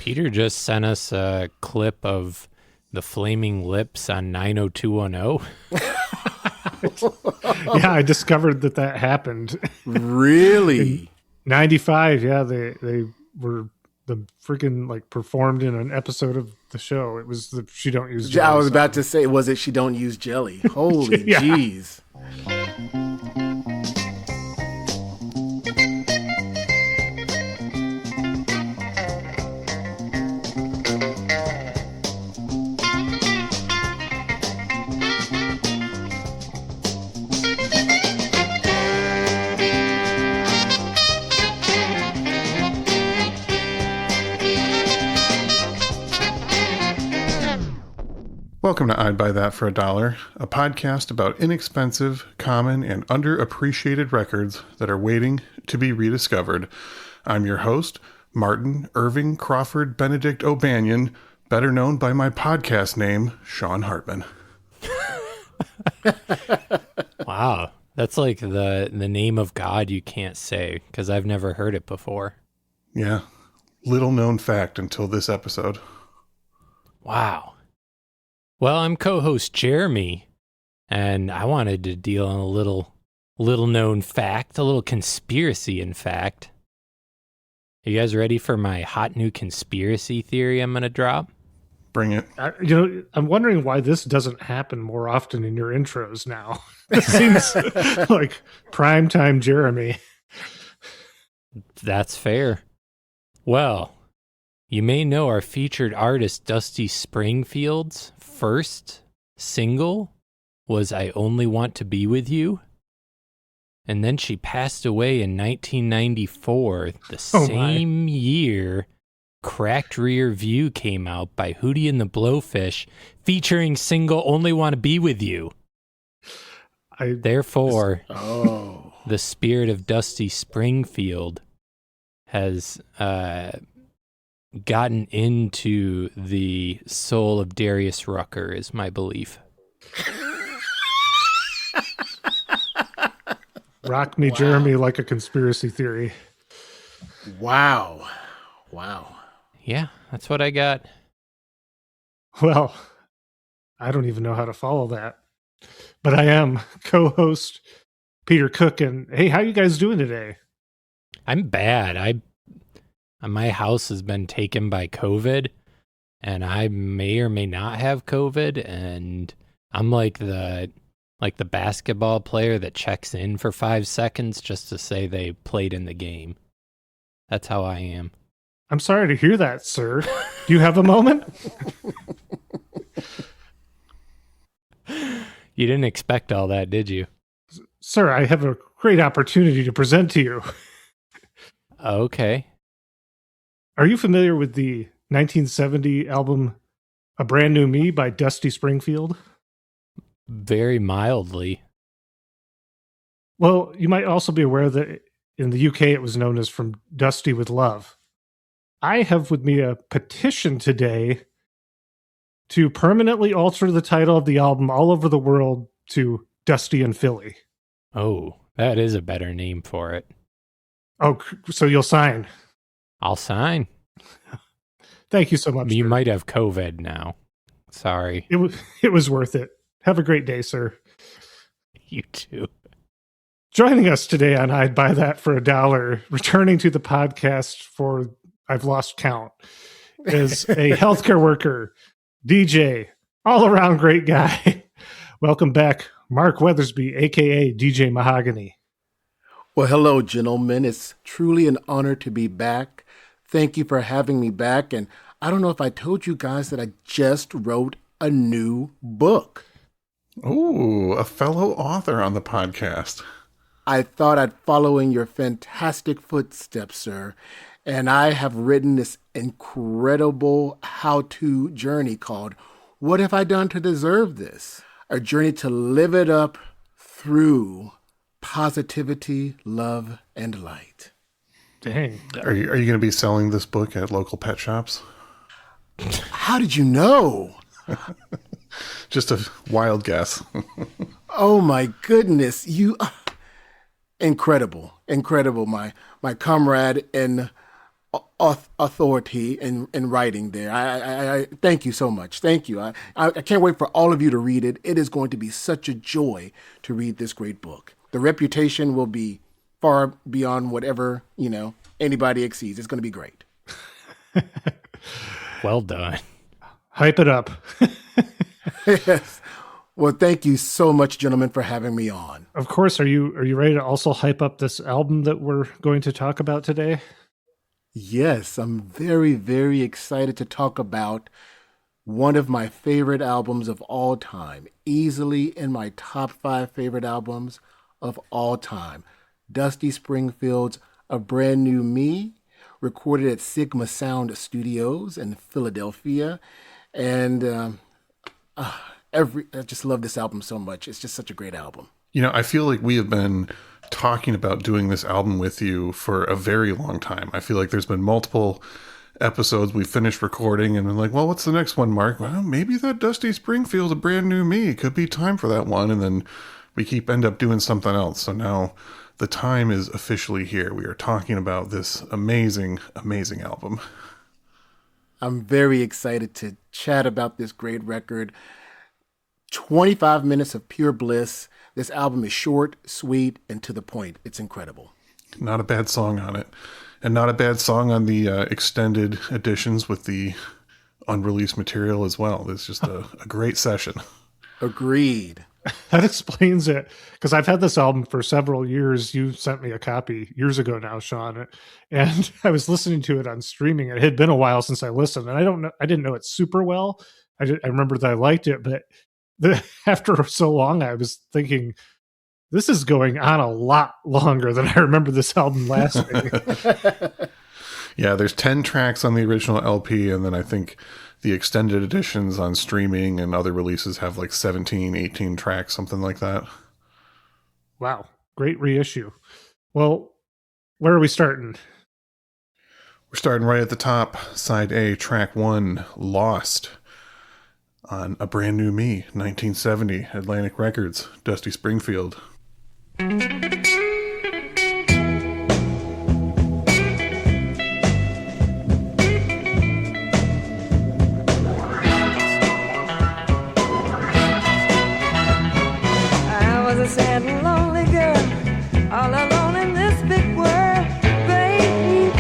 Peter just sent us a clip of the Flaming Lips on 90210. Yeah, I discovered that happened. Really? In 95, yeah, they were the freaking like performed in an episode of the show. It was the She Don't Use Jelly I was song. about to say, was it She Don't Use Jelly? Holy Yeah. jeez. Welcome to I'd Buy That for $1, a podcast about inexpensive, common, and underappreciated records that are waiting to be rediscovered. I'm your host, Martin Irving Crawford Benedict O'Banion, better known by my podcast name, Sean Hartman. Wow, that's like the name of God you can't say, because I've never heard it before. Yeah, little known fact until this episode. Wow. Well, I'm co-host Jeremy, and I wanted to deal on a little known fact, a little conspiracy, in fact. Are you guys ready for my hot new conspiracy theory I'm going to drop? Bring it. I'm wondering why this doesn't happen more often in your intros now. This seems like primetime Jeremy. That's fair. Well, you may know our featured artist Dusty Springfield's first single was I Only Want to Be With You. And then she passed away in 1994. The same year, Cracked Rear View came out by Hootie and the Blowfish, featuring single Only Want to Be With You. Therefore, the spirit of Dusty Springfield has gotten into the soul of Darius Rucker, is my belief. Rock me, wow. Jeremy, like a conspiracy theory. Wow. Yeah, that's what I got. Well, I don't even know how to follow that. But I am co-host Peter Cook, and hey, how you guys doing today? I'm bad. My house has been taken by COVID, and I may or may not have COVID, and I'm like the basketball player that checks in for 5 seconds just to say they played in the game. That's how I am. I'm sorry to hear that, sir. Do you have a moment? You didn't expect all that, did you? Sir, I have a great opportunity to present to you. Okay. Are you familiar with the 1970 album A Brand New Me by Dusty Springfield? Very mildly. Well, you might also be aware that in the UK it was known as From Dusty with Love. I have with me a petition today to permanently alter the title of the album all over the world to Dusty and Philly. Oh, that is a better name for it. Oh, so you'll sign? I'll sign. Thank you so much. You sir. might have COVID now. Sorry. It was worth it. Have a great day, sir. You too. Joining us today on I'd Buy That for $1, returning to the podcast for I've lost count, is a healthcare worker, DJ, all-around great guy. Welcome back, Mark Weathersby, a.k.a. DJ Mahogany. Well, hello, gentlemen. It's truly an honor to be back. Thank you for having me back. And I don't know if I told you guys that I just wrote a new book. Oh, a fellow author on the podcast. I thought I'd follow in your fantastic footsteps, sir. And I have written this incredible how-to journey called What Have I Done to Deserve This? A journey to live it up through positivity, love, and light. Dang. Are you going to be selling this book at local pet shops? How did you know? Just a wild guess. Oh my goodness. You incredible. My comrade in authority in writing there. I thank you so much. Thank you. I can't wait for all of you to read it. It is going to be such a joy to read this great book. The reputation will be far beyond whatever, anybody exceeds. It's going to be great. Well done. Hype it up. Yes. Well, thank you so much, gentlemen, for having me on. Of course. Are you ready to also hype up this album that we're going to talk about today? Yes, I'm very, very excited to talk about one of my favorite albums of all time, easily in my top 5 favorite albums of all time. Dusty Springfield's A Brand New Me, recorded at Sigma Sound Studios in Philadelphia. And I just love this album so much. It's just such a great album. I feel like we have been talking about doing this album with you for a very long time. I feel like there's been multiple episodes we finished recording and been like, well, what's the next one, Mark? Well, maybe that Dusty Springfield, A Brand New Me. It could be time for that one. And then we end up doing something else. So now the time is officially here. We are talking about this amazing, amazing album. I'm very excited to chat about this great record. 25 minutes of pure bliss. This album is short, sweet, and to the point. It's incredible. Not a bad song on it. And not a bad song on the extended editions with the unreleased material as well. It's just a great session. Agreed. That explains it. Because I've had this album for several years. You sent me a copy years ago now, Sean. And I was listening to it on streaming. It had been a while since I listened. And I didn't know it super well. I remember that I liked it, but after so long, I was thinking, this is going on a lot longer than I remember this album lasting. Yeah, there's 10 tracks on the original LP, and then I think the extended editions on streaming and other releases have like 17, 18 tracks, something like that. Wow, great reissue. Well, where are we starting? We're starting right at the top. Side A, track 1, Lost. On A Brand New Me, 1970, Atlantic Records, Dusty Springfield. I was a sad and lonely girl, all alone in this big world, baby,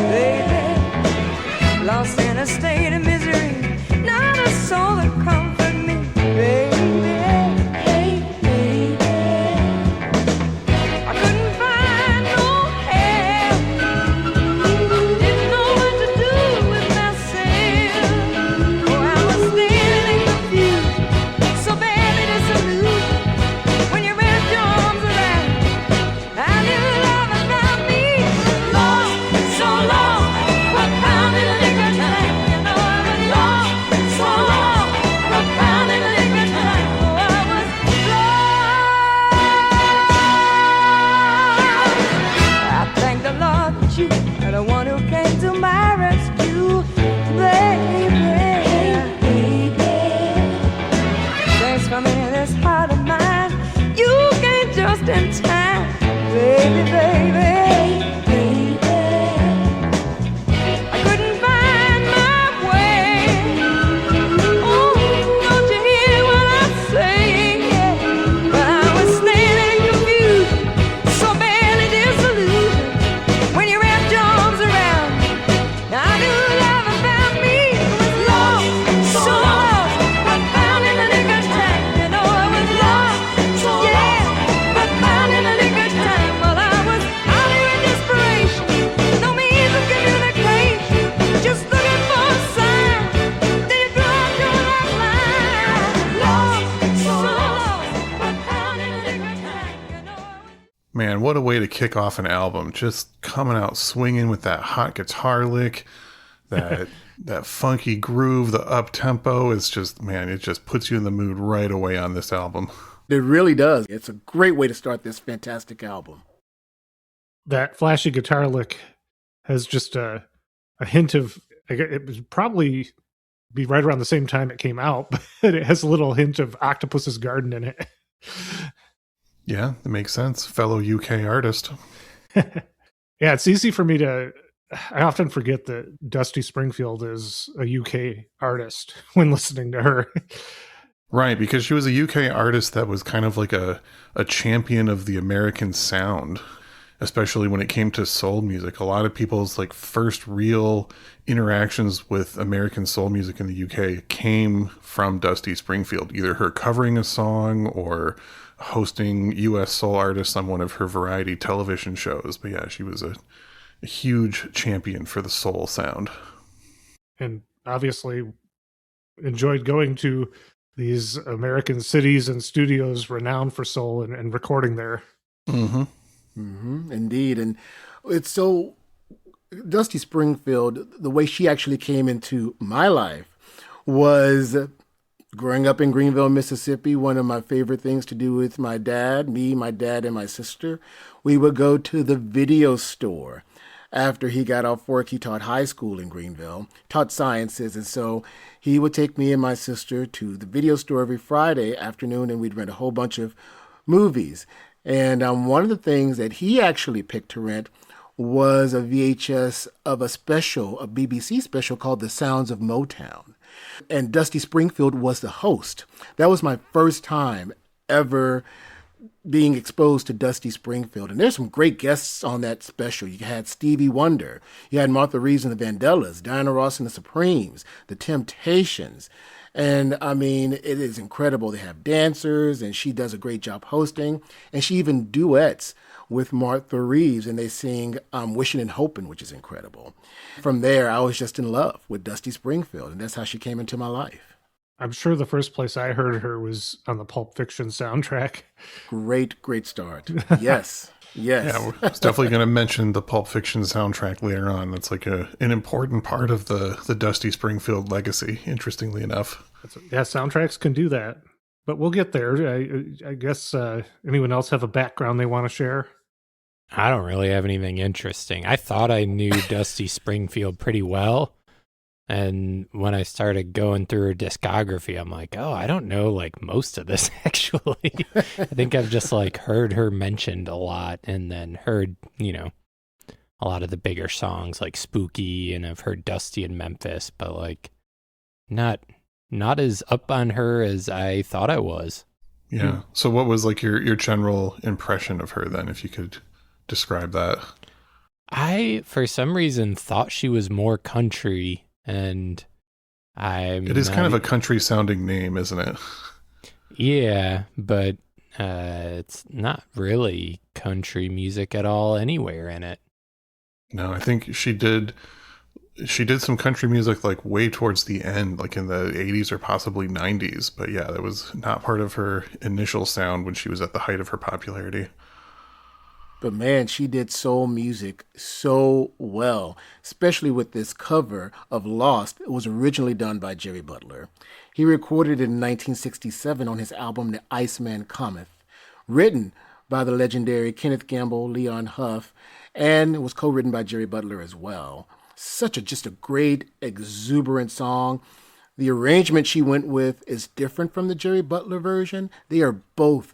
baby, lost in a state of misery. Not a soul to comfort me, baby, baby. I couldn't find no help, didn't know what to do with myself. Oh, I was standing confused, so badly disillusioned. When you wrapped your arms around, I knew love was not me. Lost, so lost, what found in a liquor time. You know I was lost, so lost, what found in a liquor time. Oh, I was lost. I thank the Lord that you are the one who came to my rescue, baby. Thanks for making this heart of mine. You came just in time, baby, baby. I couldn't find my way. Oh, don't you hear what I'm saying? Yeah. But I was standing confused, so badly disillusioned. When you wrapped your arms around me, I knew love had found me. It was lost, so lost, but found in the nick of time. You know I was lost, yeah, but found in the nick of time. Well, I was out here in desperation, no means of communication, just looking for a sign. Then you dropped your lifeline. Lost, so lost, but found in the nick of time. You know I was. Man, what a way to kick off an album. Just coming out swinging with that hot guitar lick, that funky groove, the up-tempo. It's just, man, it just puts you in the mood right away on this album. It really does. It's a great way to start this fantastic album. That flashy guitar lick has just a hint of, it was probably be right around the same time it came out, but it has a little hint of Octopus's Garden in it. Yeah, that makes sense. Fellow UK artist. Yeah, it's easy for me to. I often forget that Dusty Springfield is a UK artist when listening to her. Right, because she was a UK artist that was kind of like a champion of the American sound, especially when it came to soul music. A lot of people's like first real interactions with American soul music in the UK came from Dusty Springfield, either her covering a song or hosting US soul artists on one of her variety television shows. But yeah, she was a huge champion for the soul sound. And obviously enjoyed going to these American cities and studios renowned for soul and recording there. Indeed. And it's so Dusty Springfield, the way she actually came into my life was growing up in Greenville, Mississippi. One of my favorite things to do with my dad, my dad, and my sister, we would go to the video store. After he got off work, he taught high school in Greenville, taught sciences. And so he would take me and my sister to the video store every Friday afternoon, and we'd rent a whole bunch of movies. And one of the things that he actually picked to rent was a VHS of a BBC special called The Sounds of Motown. And Dusty Springfield was the host. That was my first time ever being exposed to Dusty Springfield. And there's some great guests on that special. You had Stevie Wonder. You had Martha Reeves and the Vandellas, Diana Ross and the Supremes, The Temptations. And I mean, it is incredible. They have dancers, and she does a great job hosting. And she even duets with Martha Reeves, and they sing Wishing and Hoping, which is incredible. From there, I was just in love with Dusty Springfield, and that's how she came into my life. I'm sure the first place I heard her was on the Pulp Fiction soundtrack. Great start. Yes. Yes. Yeah, we're definitely going to mention the Pulp Fiction soundtrack later on. That's like an important part of the Dusty Springfield legacy, interestingly enough. Yeah, soundtracks can do that. But we'll get there. I guess anyone else have a background they want to share? I don't really have anything interesting. I thought I knew Dusty Springfield pretty well. And when I started going through her discography, I'm like, oh, I don't know like most of this actually. I think I've just like heard her mentioned a lot and then heard, a lot of the bigger songs like Spooky, and I've heard Dusty in Memphis, but like not as up on her as I thought I was. Yeah. So what was like your general impression of her then, if you could describe that? I, for some reason, thought she was more country. And it is kind of a country sounding name, isn't it? Yeah, but it's not really country music at all anywhere in it. No, I think she did some country music like way towards the end, like in the 80s or possibly 90s. But yeah, that was not part of her initial sound when she was at the height of her popularity. But man, she did soul music so well, especially with this cover of Lost. It was originally done by Jerry Butler. He recorded it in 1967 on his album The Iceman Cometh, written by the legendary Kenneth Gamble, Leon Huff, and it was co-written by Jerry Butler as well. Just a great, exuberant song. The arrangement she went with is different from the Jerry Butler version. They are both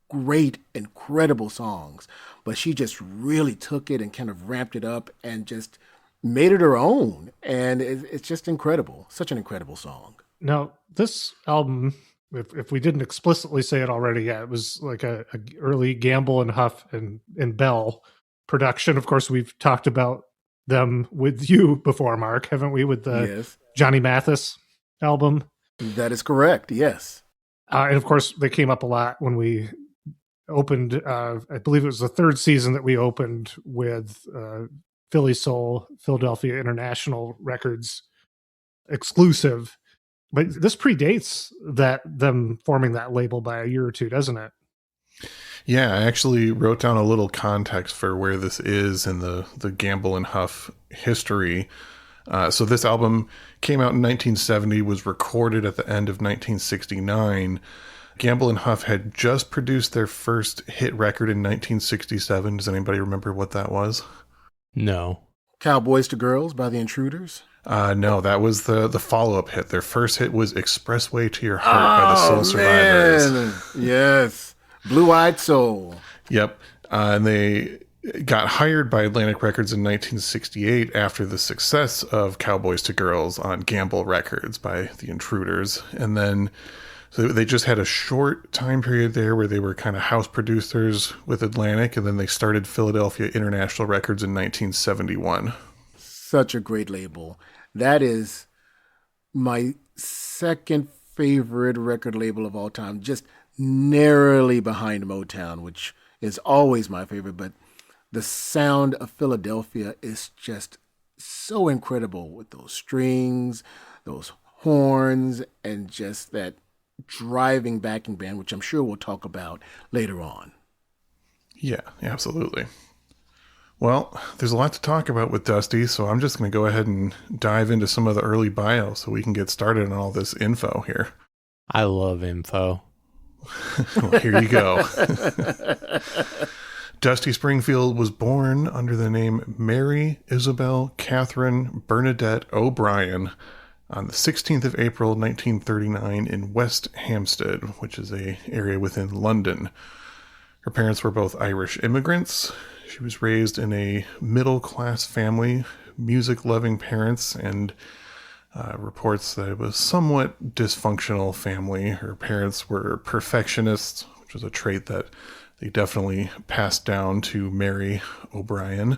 great, incredible songs, but she just really took it and kind of ramped it up and just made it her own. And it's just incredible. Such an incredible song. Now, this album, if we didn't explicitly say it already, it was like a early Gamble and Huff and Bell production. Of course, we've talked about them with you before, Mark, haven't we, with the Johnny Mathis album? That is correct, yes. And of course, they came up a lot when we opened, I believe it was the third season that we opened with Philly Soul, Philadelphia International Records exclusive. But this predates them forming that label by a year or two, doesn't it? Yeah, I actually wrote down a little context for where this is in the Gamble and Huff history. So this album came out in 1970, was recorded at the end of 1969. Gamble and Huff had just produced their first hit record in 1967. Does anybody remember what that was? No. Cowboys to Girls by the Intruders? No, that was the follow-up hit. Their first hit was Expressway to Your Heart by the Soul Survivors. Yes. Blue-Eyed Soul. Yep. And they got hired by Atlantic Records in 1968 after the success of Cowboys to Girls on Gamble Records by the Intruders. And then so they just had a short time period there where they were kind of house producers with Atlantic, and then they started Philadelphia International Records in 1971. Such a great label. That is my second favorite record label of all time, just narrowly behind Motown, which is always my favorite, but the sound of Philadelphia is just so incredible with those strings, those horns, and just that driving backing band, which I'm sure we'll talk about later on. Yeah, absolutely. Well, there's a lot to talk about with Dusty, so I'm just going to go ahead and dive into some of the early bios so we can get started on all this info here. I love info. Well, here you go. Dusty Springfield was born under the name Mary Isabel Catherine Bernadette O'Brien on the 16th of April, 1939 in West Hampstead, which is an area within London. Her parents were both Irish immigrants. She was raised in a middle-class family, music-loving parents, and reports that it was a somewhat dysfunctional family. Her parents were perfectionists, which was a trait that they definitely passed down to Mary O'Brien.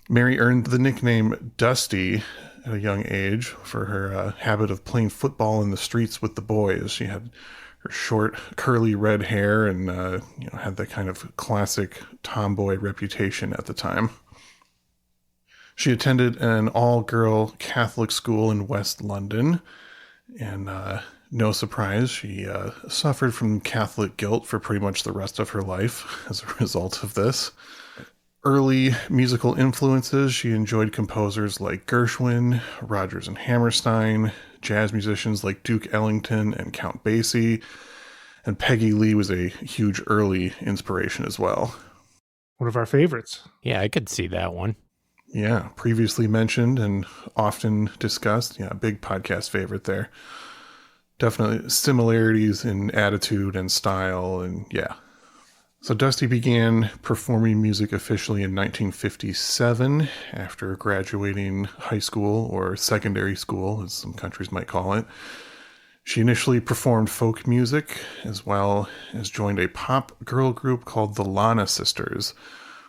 Mary earned the nickname Dusty at a young age for her habit of playing football in the streets with the boys. She had her short, curly red hair and had that kind of classic tomboy reputation at the time. She attended an all-girl Catholic school in West London, and no surprise, she suffered from Catholic guilt for pretty much the rest of her life as a result of this. Early musical influences, she enjoyed composers like Gershwin, Rodgers and Hammerstein, jazz musicians like Duke Ellington and Count Basie, and Peggy Lee was a huge early inspiration as well. One of our favorites. Yeah, I could see that one. Yeah, previously mentioned and often discussed. Yeah, big podcast favorite there. Definitely similarities in attitude and style, and yeah. So Dusty began performing music officially in 1957 after graduating high school or secondary school, as some countries might call it. She initially performed folk music as well as joined a pop girl group called the Lana Sisters,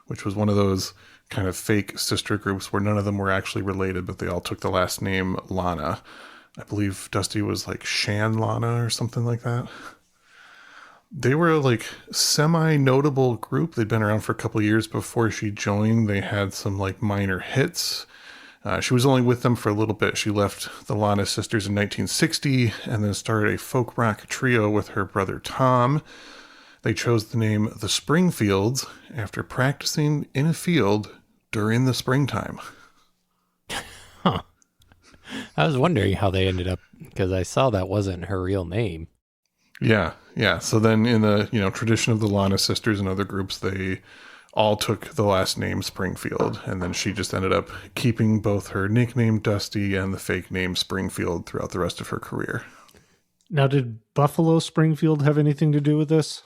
which was one of those kind of fake sister groups where none of them were actually related, but they all took the last name Lana. I believe Dusty was like Shan Lana or something like that. They were like semi-notable group. They'd been around for a couple of years before she joined. They had some like minor hits. She was only with them for a little bit. She left the Lana Sisters in 1960 and then started a folk rock trio with her brother Tom. They chose the name the Springfields after practicing in a field during the springtime. Huh. I was wondering how they ended up, because I saw that wasn't her real name. Yeah. So then in the, tradition of the Lana Sisters and other groups, they all took the last name Springfield. And then she just ended up keeping both her nickname Dusty and the fake name Springfield throughout the rest of her career. Now, did Buffalo Springfield have anything to do with this?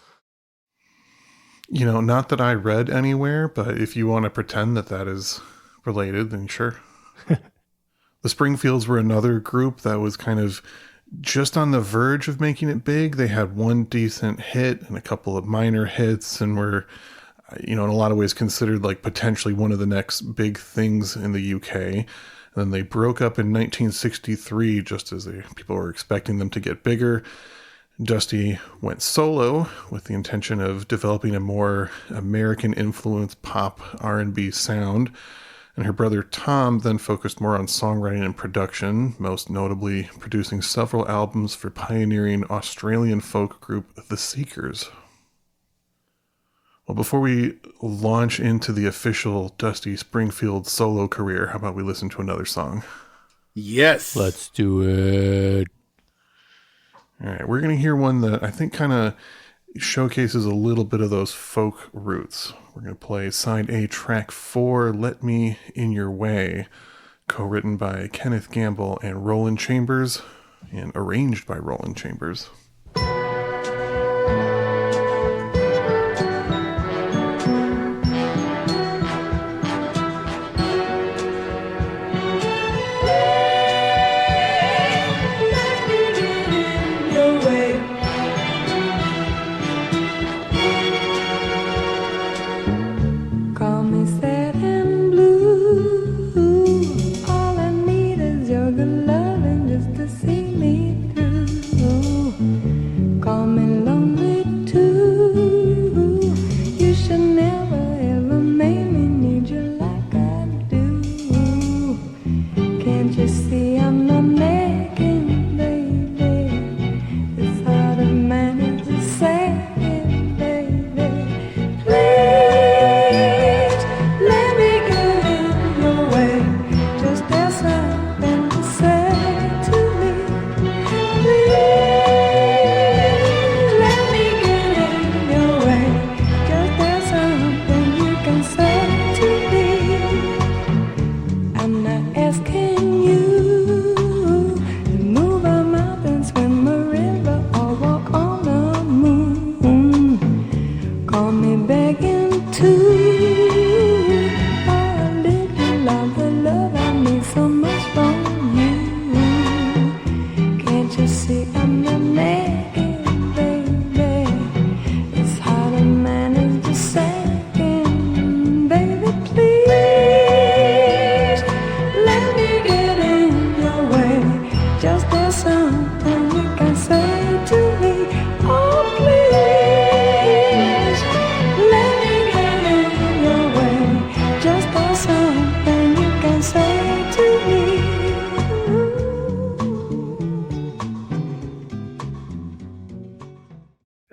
Not that I read anywhere, but if you want to pretend that is related, then sure. The Springfields were another group that was kind of just on the verge of making it big. They had one decent hit and a couple of minor hits and were, in a lot of ways considered like potentially one of the next big things in the UK. And then they broke up in 1963 just as people were expecting them to get bigger. Dusty went solo with the intention of developing a more American-influenced pop R&B sound. And her brother Tom then focused more on songwriting and production, most notably producing several albums for pioneering Australian folk group The Seekers. Well, before we launch into the official Dusty Springfield solo career, how about we listen to another song? Yes. Let's do it. All right, we're going to hear one that I think kind of showcases a little bit of those folk roots. We're going to play side A, track 4, Let Me In Your Way, co-written by Kenneth Gamble and Roland Chambers, and arranged by Roland Chambers.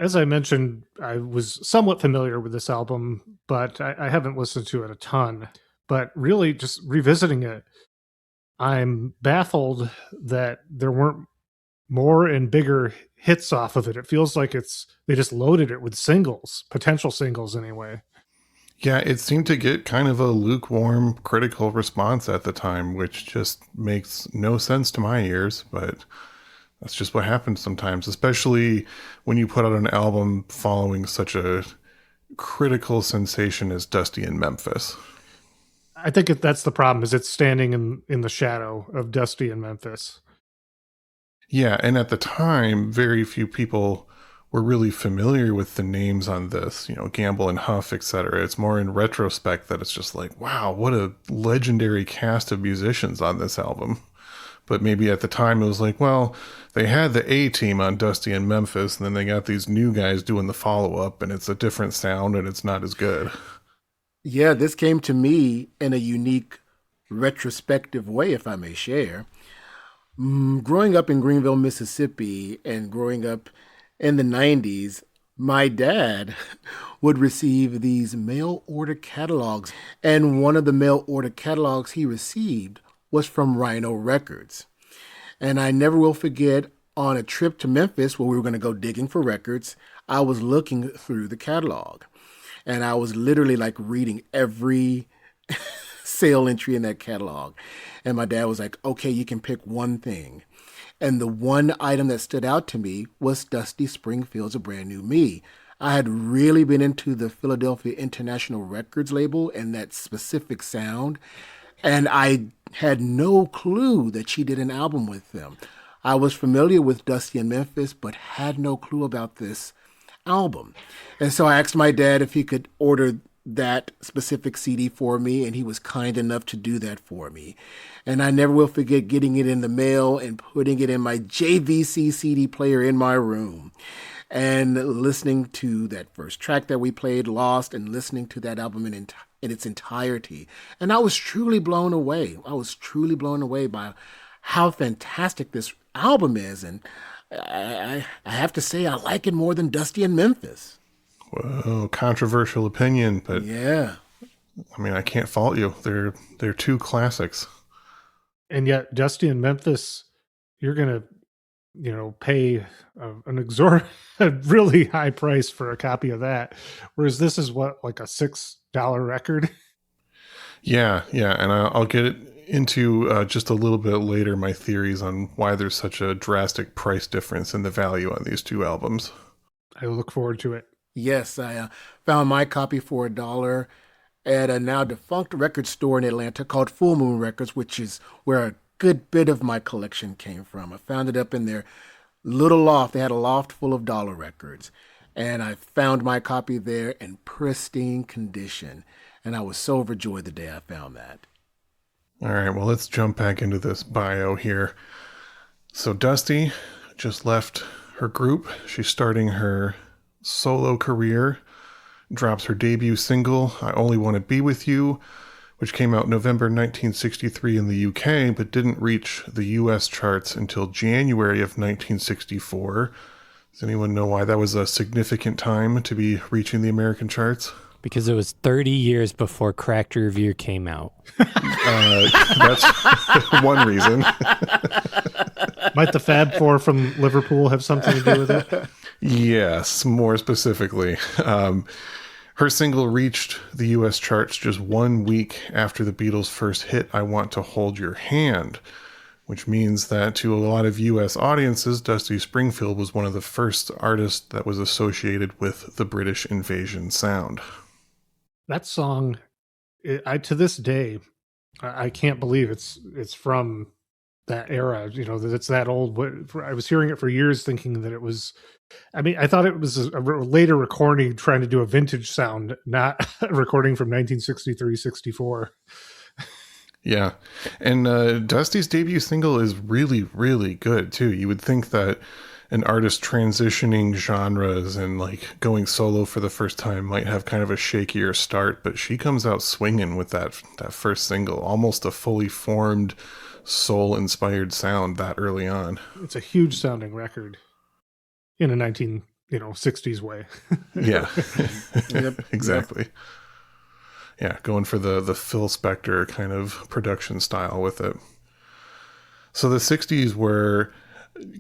As I mentioned, I was somewhat familiar with this album, but I haven't listened to it a ton. But really, just revisiting it, I'm baffled that there weren't more and bigger hits off of it. It feels like they just loaded it with singles, potential singles anyway. Yeah, it seemed to get kind of a lukewarm critical response at the time, which just makes no sense to my ears, but that's just what happens sometimes, especially when you put out an album following such a critical sensation as Dusty in Memphis. I think that's the problem, is it's standing in the shadow of Dusty in Memphis. Yeah, and at the time, very few people were really familiar with the names on this, Gamble and Huff, etc. It's more in retrospect that it's just like, wow, what a legendary cast of musicians on this album. But maybe at the time it was like, well, they had the A-team on Dusty in Memphis, and then they got these new guys doing the follow-up, and it's a different sound, and it's not as good. Yeah, this came to me in a unique retrospective way, if I may share. Growing up in Greenville, Mississippi, and growing up in the 90s, my dad would receive these mail order catalogs. And one of the mail order catalogs he received was from Rhino Records. And I never will forget, on a trip to Memphis where we were going to go digging for records, I was looking through the catalog. And I was literally like reading every sale entry in that catalog. And my dad was like, okay, you can pick one thing. And the one item that stood out to me was Dusty Springfield's A Brand New Me. I had really been into the Philadelphia International Records label and that specific sound. And I had no clue that she did an album with them. I was familiar with Dusty in Memphis, but had no clue about this album. And so I asked my dad if he could order that specific CD for me, and he was kind enough to do that for me. And I never will forget getting it in the mail and putting it in my JVC CD player in my room and listening to that first track that we played, Lost, and listening to that album in its entirety. And I was truly blown away. I was truly blown away by how fantastic this album is. And I have to say, I like it more than Dusty in Memphis. Whoa, controversial opinion, but yeah, I mean, I can't fault you. They're two classics. And yet, Dusty in Memphis, you're gonna, pay a really high price for a copy of that, whereas this is like a $6 record. Yeah, and I'll get into just a little bit later my theories on why there's such a drastic price difference in the value on these two albums. I look forward to it. Yes, I found my copy for $1 at a now defunct record store in Atlanta called Full Moon Records, which is where a good bit of my collection came from. I found it up in their little loft. They had a loft full of dollar records. And I found my copy there in pristine condition. And I was so overjoyed the day I found that. All right, well, let's jump back into this bio here. So Dusty just left her group. She's starting her solo career, drops her debut single, I Only Want to Be With You, which came out November 1963 in the UK, but didn't reach the US charts until January of 1964. Does anyone know why that was a significant time to be reaching the American charts? Because it was 30 years before Cracked Rear came out. That's one reason. Might the Fab Four from Liverpool have something to do with it? Yes, more specifically. Her single reached the U.S. charts just 1 week after the Beatles' first hit, I Want to Hold Your Hand, which means that to a lot of U.S. audiences, Dusty Springfield was one of the first artists that was associated with the British invasion sound. That song, to this day, I can't believe it's from that era. That it's that old. I was hearing it for years, thinking that it was. I mean, I thought it was a later recording trying to do a vintage sound, not a recording from 1963, 64. Yeah. And Dusty's debut single is really, really good, too. You would think that an artist transitioning genres and like going solo for the first time might have kind of a shakier start, but she comes out swinging with that first single, almost a fully formed soul-inspired sound that early on. It's a huge sounding record in a '60s way. Yeah, Yep. exactly. Yeah, going for the Phil Spector kind of production style with it. So the 60s were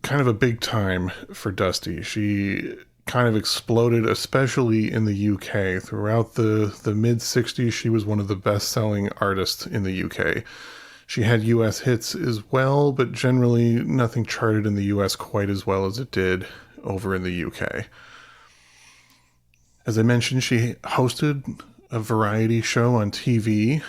kind of a big time for Dusty. She kind of exploded, especially in the UK. Throughout the mid 60s, she was one of the best-selling artists in the UK. She had US hits as well, but generally nothing charted in the US quite as well as it did over in the UK. As I mentioned, she hosted a variety show on TV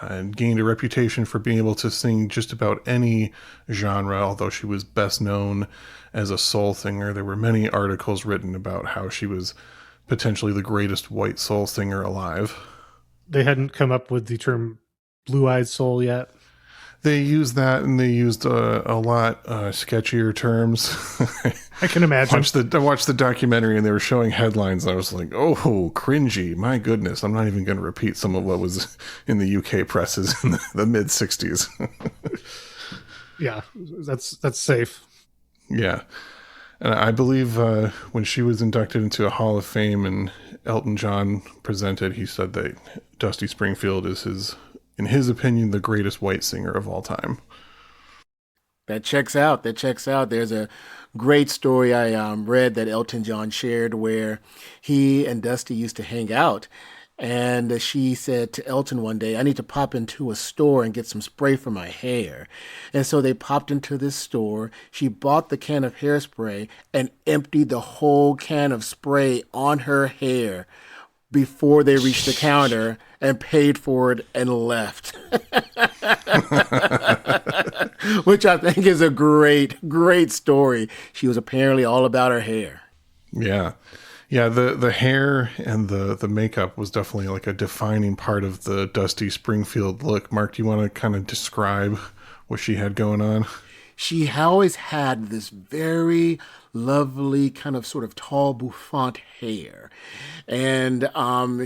and gained a reputation for being able to sing just about any genre, although she was best known as a soul singer. There were many articles written about how she was potentially the greatest white soul singer alive. They hadn't come up with the term blue-eyed soul yet. They used that, and they used a lot sketchier terms. I can imagine. I watched the documentary, and they were showing headlines, and I was like, oh, cringy. My goodness. I'm not even going to repeat some of what was in the UK presses in the mid-60s. Yeah, that's safe. Yeah. And I believe when she was inducted into a Hall of Fame and Elton John presented, he said that Dusty Springfield is in his opinion, the greatest white singer of all time. That checks out. There's a great story I read that Elton John shared where he and Dusty used to hang out. And she said to Elton one day, I need to pop into a store and get some spray for my hair. And so they popped into this store. She bought the can of hairspray and emptied the whole can of spray on her hair before they reached the counter and paid for it and left. Which I think is a great story. She was apparently all about her hair. Yeah. Yeah, the hair and the makeup was definitely like a defining part of the Dusty Springfield look. Mark, do you want to kind of describe what she had going on? She always had this very lovely kind of sort of tall bouffant hair. And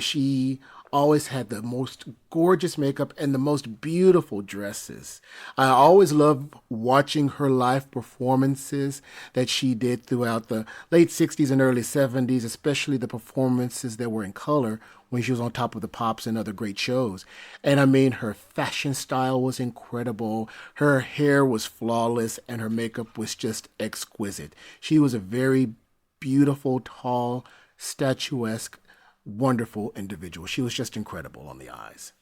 she always had the most gorgeous makeup and the most beautiful dresses. I always loved watching her live performances that she did throughout the late 60s and early 70s, especially the performances that were in color when she was on Top of the Pops and other great shows. And I mean, her fashion style was incredible. Her hair was flawless and her makeup was just exquisite. She was a very beautiful, tall, statuesque, wonderful individual. She was just incredible on the eyes.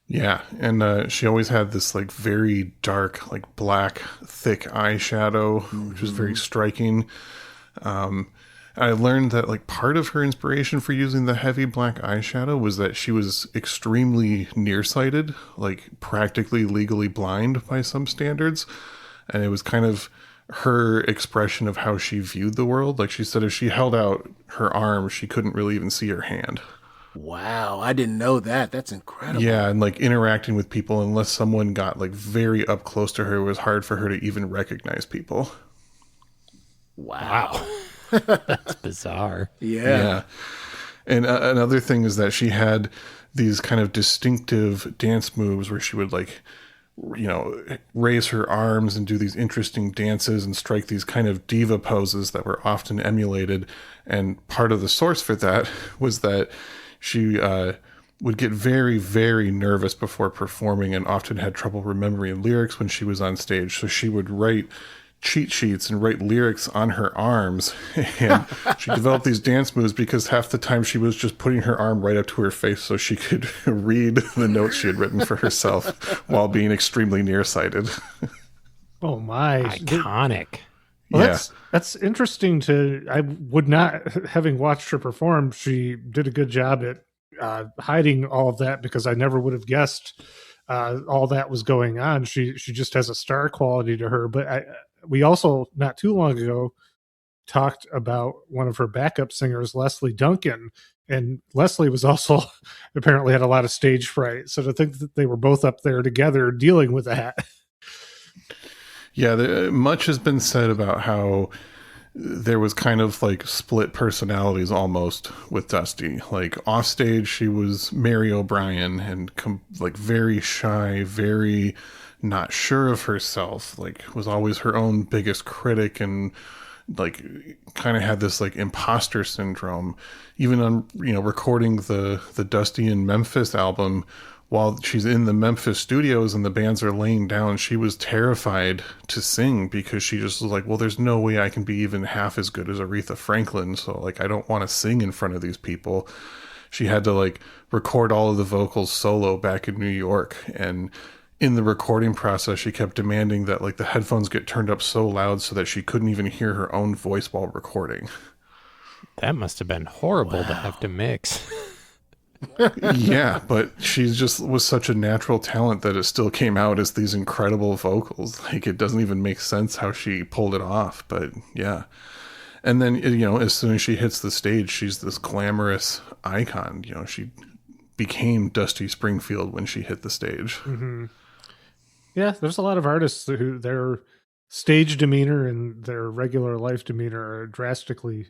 Yeah, and she always had this like very dark, like black, thick eyeshadow, which was very striking. I learned that like part of her inspiration for using the heavy black eyeshadow was that she was extremely nearsighted, like practically legally blind by some standards. And it was kind of her expression of how she viewed the world. Like she said, if she held out her arm, she couldn't really even see her hand. Wow, I didn't know that. That's incredible. Yeah, and like interacting with people, unless someone got like very up close to her, it was hard for her to even recognize people. Wow. That's bizarre. Yeah. And another thing is that she had these kind of distinctive dance moves where she would like, you know, raise her arms and do these interesting dances and strike these kind of diva poses that were often emulated. And part of the source for that was that she would get very, very nervous before performing and often had trouble remembering lyrics when she was on stage. So she would write cheat sheets and write lyrics on her arms. And she developed these dance moves because half the time she was just putting her arm right up to her face so she could read the notes she had written for herself while being extremely nearsighted. Oh my. Iconic. Well, Yeah. that's interesting I would not, having watched her perform, she did a good job at hiding all of that because I never would have guessed all that was going on. She just has a star quality to her. But we also, not too long ago, talked about one of her backup singers, Leslie Duncan. And Leslie was also apparently had a lot of stage fright. So to think that they were both up there together dealing with that. Yeah, much has been said about how there was kind of like split personalities almost with Dusty. Like off stage, she was Mary O'Brien and like very shy, very not sure of herself, like was always her own biggest critic and like kind of had this like imposter syndrome, even on, recording the Dusty in Memphis album. While she's in the Memphis studios and the bands are laying down, she was terrified to sing because she just was like, well, there's no way I can be even half as good as Aretha Franklin. So like, I don't want to sing in front of these people. She had to like record all of the vocals solo back in New York. And in the recording process, she kept demanding that like the headphones get turned up so loud so that she couldn't even hear her own voice while recording. That must have been horrible to have to mix. Yeah, but she just was such a natural talent that it still came out as these incredible vocals. Like, it doesn't even make sense how she pulled it off, but yeah. And then, as soon as she hits the stage, she's this glamorous icon. She became Dusty Springfield when she hit the stage. Mm-hmm. Yeah, there's a lot of artists who their stage demeanor and their regular life demeanor are drastically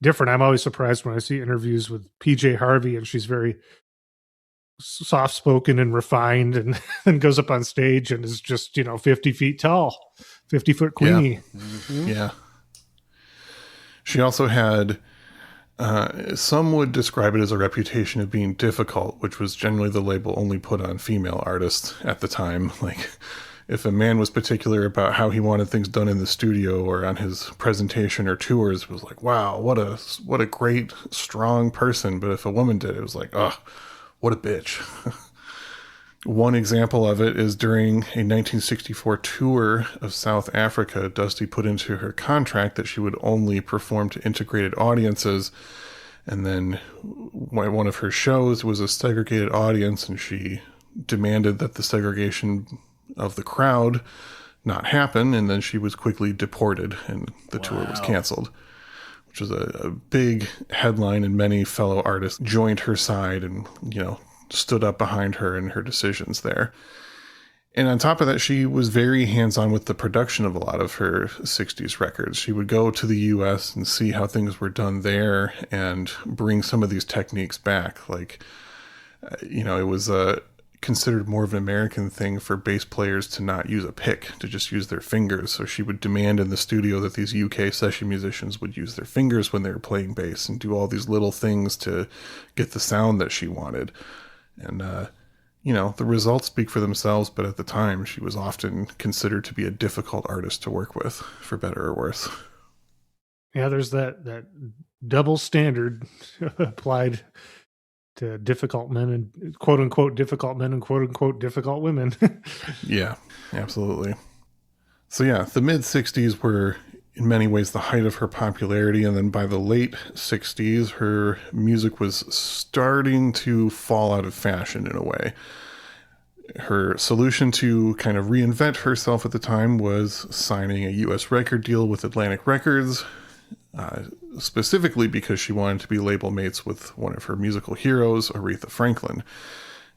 different. I'm always surprised when I see interviews with PJ Harvey and she's very soft spoken and refined, and then goes up on stage and is just 50 feet tall, 50-foot queenie. Yeah. Yeah. She also had some would describe it as a reputation of being difficult, which was generally the label only put on female artists at the time. Like, if a man was particular about how he wanted things done in the studio or on his presentation or tours, it was like, wow, what a great, strong person. But if a woman did it, was like, oh, what a bitch. One example of it is during a 1964 tour of South Africa, Dusty put into her contract that she would only perform to integrated audiences. And then one of her shows was a segregated audience, and she demanded that the segregation of the crowd not happen. And then she was quickly deported and the tour was canceled, which was a big headline, and many fellow artists joined her side and, stood up behind her and her decisions there. And on top of that, she was very hands-on with the production of a lot of her 60s records. She would go to the US and see how things were done there and bring some of these techniques back. Like, it was considered more of an American thing for bass players to not use a pick, to just use their fingers. So she would demand in the studio that these UK session musicians would use their fingers when they were playing bass and do all these little things to get the sound that she wanted. And, the results speak for themselves, but at the time, she was often considered to be a difficult artist to work with, for better or worse. Yeah, there's that double standard applied to difficult men and quote unquote difficult men and quote unquote difficult women. Yeah, absolutely. So yeah, the mid 60s were in many ways the height of her popularity. And then by the late 60s, her music was starting to fall out of fashion in a way. Her solution to kind of reinvent herself at the time was signing a U.S. record deal with Atlantic Records, specifically because she wanted to be label mates with one of her musical heroes, Aretha Franklin.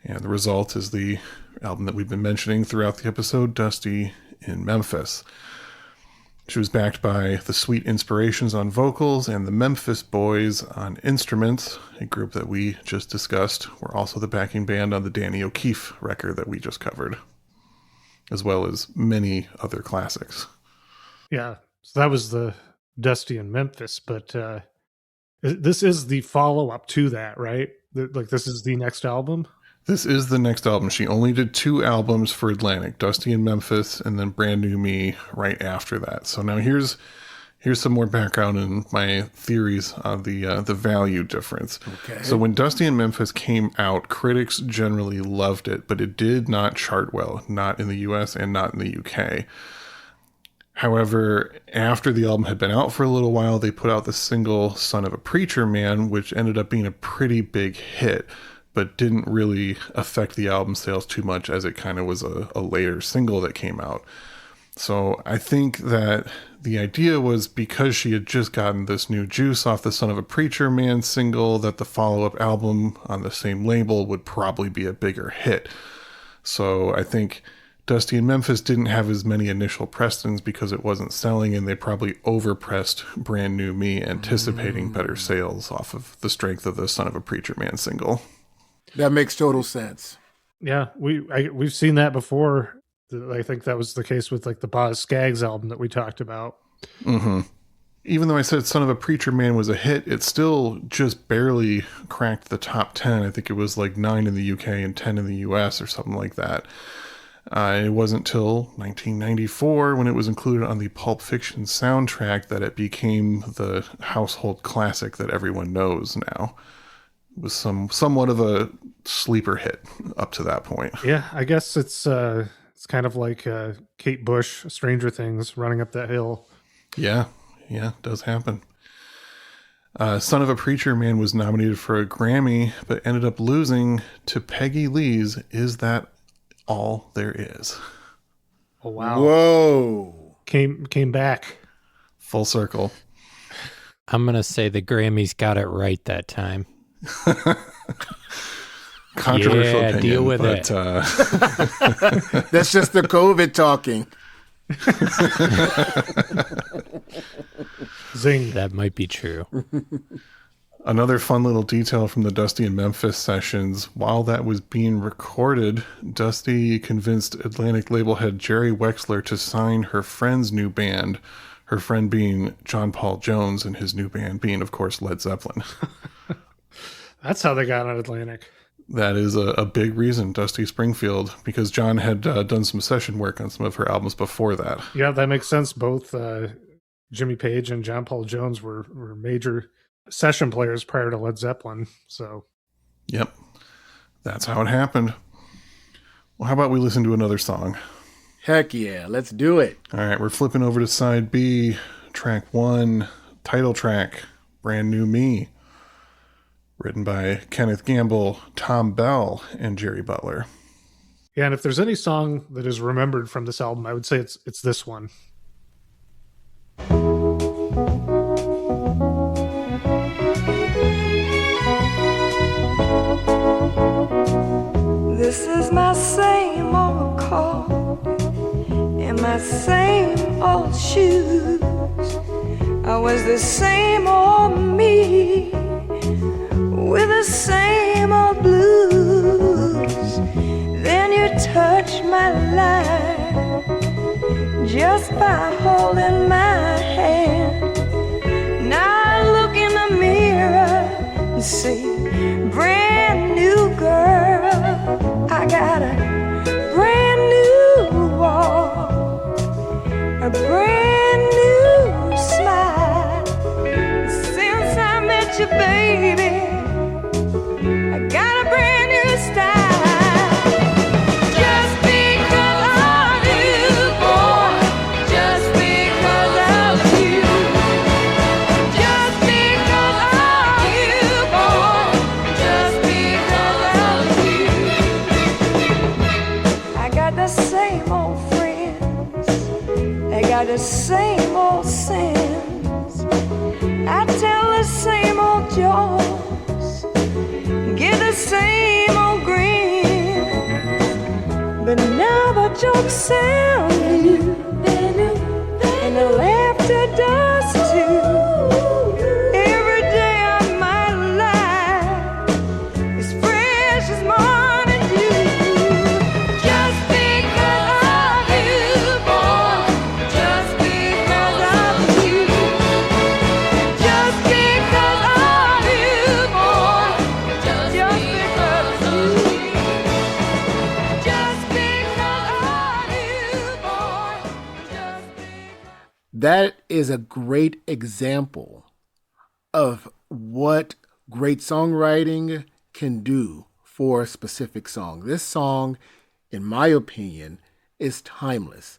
And the result is the album that we've been mentioning throughout the episode, Dusty in Memphis. She was backed by the Sweet Inspirations on vocals and the Memphis Boys on instruments, a group that we just discussed. Were also the backing band on the Danny O'Keefe record that we just covered, as well as many other classics. Yeah, so that was the Dusty in Memphis, but this is the follow-up to that, right? Like, this is the next album? This is the next album. She only did 2 albums for Atlantic, Dusty in Memphis and then Brand New Me right after that. So now here's some more background and my theories on the value difference. Okay. So when Dusty in Memphis came out, critics generally loved it, but it did not chart well, not in the US and not in the UK. However, after the album had been out for a little while, they put out the single Son of a Preacher Man, which ended up being a pretty big hit, but didn't really affect the album sales too much, as it kind of was a later single that came out. So I think that the idea was, because she had just gotten this new juice off the Son of a Preacher Man single, that the follow-up album on the same label would probably be a bigger hit. So I think Dusty in Memphis didn't have as many initial press-ins because it wasn't selling, and they probably overpressed Brand New Me, anticipating better sales off of the strength of the Son of a Preacher Man single. That makes total sense. Yeah, we've seen that before. I think that was the case with like the Boz Scaggs album that we talked about. Mm-hmm. Even though I said Son of a Preacher Man was a hit, it still just barely cracked the top 10. I think it was like 9 in the UK and 10 in the US or something like that. It wasn't till 1994 when it was included on the Pulp Fiction soundtrack that it became the household classic that everyone knows now. It was somewhat of a sleeper hit up to that point. Yeah, I guess it's kind of like Kate Bush, Stranger Things, running up that hill. Yeah, it does happen. Son of a Preacher Man was nominated for a Grammy, but ended up losing to Peggy Lee's Is That All There Is? Oh wow! Whoa! Came back Full circle. I'm going to say the Grammys got it right that time. Controversial Yeah, opinion, deal with but, it. That's just the COVID talking. Zing. That might be true. Another fun little detail from the Dusty and Memphis sessions, while that was being recorded, Dusty convinced Atlantic label head Jerry Wexler to sign her friend's new band, her friend being John Paul Jones and his new band being, of course, Led Zeppelin. That's how they got on Atlantic. That is a big reason, Dusty Springfield, because John had done some session work on some of her albums before that. Yeah, that makes sense. Both Jimmy Page and John Paul Jones were major session players prior to Led Zeppelin. So, Yep, that's how it happened. Well, how about we listen to another song? Heck yeah, let's do it. All right, we're flipping over to side B, track 1, title track, Brand New Me, written by Kenneth Gamble, Tom Bell, and Jerry Butler. yeah, and if there's any song that is remembered from this album, I would say it's this one. This is my same old car and my same old shoes. I was the same old me with the same old blues. Then you touched my life just by holding my hand. Now I look in the mirror and see brand new girl. I got a brand new walk, a brand new smile. Since I met you, baby, I got a brand new style. Just because of you, boy, just because of you. Just because of you, boy, just because of you. I got the same old friends, they got the same old sins. I tell the same old jokes, get the same old grin. But now the jokes sound new, and the laughter does too. Every day of my life is fresh as morning dew. Just because of you, boy, just because of you. Just because of you, boy, just because of you. Just because of you, boy, just because. That is a great example of what great songwriting can do for a specific song. This song, in my opinion, is timeless.